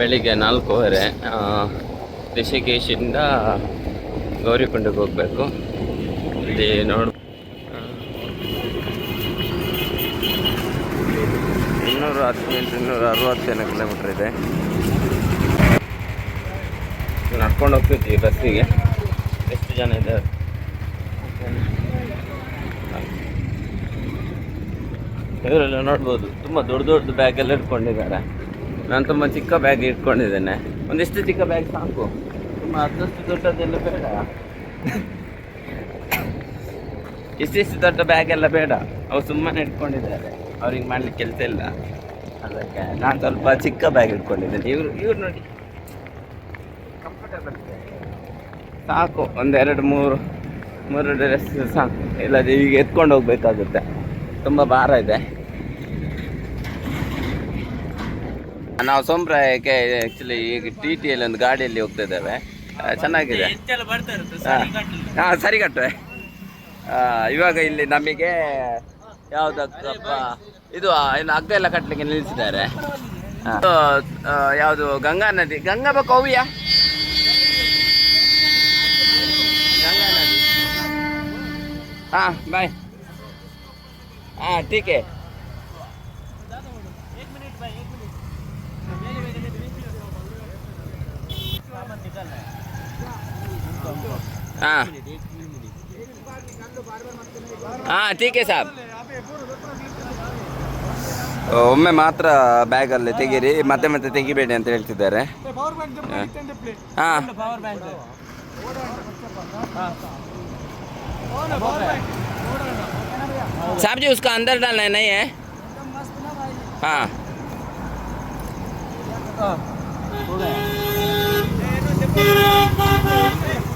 ಬೆಳಿಗ್ಗೆ 4:15 ರಿಷಿಕೇಶಿಂದ ಗೌರಿಕುಂಡಕ್ಕೆ ಹೋಗಬೇಕು. ಇಲ್ಲಿ ನೋಡು 260 ಕಿಲೋಮೀಟ್ರ್ ಇದೆ. ನಡ್ಕೊಂಡು ಹೋಗ್ತಿದ್ವಿ ಬಸ್ಸಿಗೆ. ಎಷ್ಟು ಜನ ಇದ್ದಾರೆ? ಇವರೆಲ್ಲ ನೋಡ್ಬೋದು, ತುಂಬ ದೊಡ್ಡ ದೊಡ್ಡ ಬ್ಯಾಗ್ ಎಲ್ಲ ಇಟ್ಕೊಂಡಿದ್ದಾರೆ. ನಾನು ತುಂಬ ಚಿಕ್ಕ ಬ್ಯಾಗ್ ಇಟ್ಕೊಂಡಿದ್ದೇನೆ. ಒಂದಿಷ್ಟು ಚಿಕ್ಕ ಬ್ಯಾಗ್ ಸಾಕು, ತುಂಬ ಅದಷ್ಟು ದೊಡ್ಡದೆಲ್ಲ ಬೇಡ. ಇಷ್ಟಿಷ್ಟು ದೊಡ್ಡ ಬ್ಯಾಗ್ ಎಲ್ಲ ಬೇಡ, ಅವ್ರು ಸುಮ್ಮನೆ ಇಟ್ಕೊಂಡಿದ್ದಾರೆ. ಅವ್ರಿಗೆ ಮಾಡ್ಲಿಕ್ಕೆ ಕೆಲಸ ಇಲ್ಲ, ಅದಕ್ಕೆ ನಾನು ಸ್ವಲ್ಪ ಚಿಕ್ಕ ಬ್ಯಾಗ್ ಇಟ್ಕೊಂಡಿದ್ದೇನೆ. ಇವ್ರು ನೋಡಿ ಕಂಫರ್ಟಬಲ್ ಸಾಕು, ಒಂದೆರಡು ಮೂರು ಡ್ರೆಸ್ ಸಾಕು. ಇಲ್ಲದೆ ಈಗ ಎತ್ಕೊಂಡು ಹೋಗ್ಬೇಕಾಗುತ್ತೆ, ತುಂಬ ಭಾರ ಇದೆ. ನಾವು ಸೋಮರಾಯಕ್ಕೆ ಆ್ಯಕ್ಚುಲಿ ಈಗ TTಯಲ್ಲಿ ಒಂದು ಗಾಡಿಯಲ್ಲಿ ಹೋಗ್ತಾ ಇದ್ದೇವೆ. ಚೆನ್ನಾಗಿದೆ. ಹಾಂ, ಸರಿಗಟ್ಟೆ. ಇವಾಗ ಇಲ್ಲಿ ನಮಗೆ ಯಾವುದಕ್ಕಪ್ಪ ಇದು ಏನು ಹಗ್ಗ ಎಲ್ಲ ಕಟ್ಟಲಿಕ್ಕೆ ನಿಲ್ಲಿಸಿದ್ದಾರೆ. ಯಾವುದು ಗಂಗಾ ನದಿ, ಗಂಗಾ ಕೌವಿಯ ಗಂಗಾ ನದಿ. ಹಾಂ, ಬಾಯ್. हाँ ठीक है. हाँ हाँ ठीक है साहब. ಒಮ್ಮೆ ಮಾತ್ರ ಬ್ಯಾಗಲ್ಲಿ ತೆಗೀರಿ, ಮತ್ತೆ ಮತ್ತೆ ತೆಗಿಬೇಡಿ ಅಂತ ಹೇಳ್ತಿದ್ದಾರೆ. ಹಾಂ साहब जी उसका अंदर डालना है, नहीं है? हाँ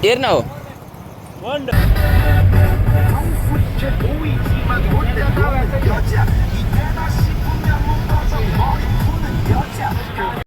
Here now.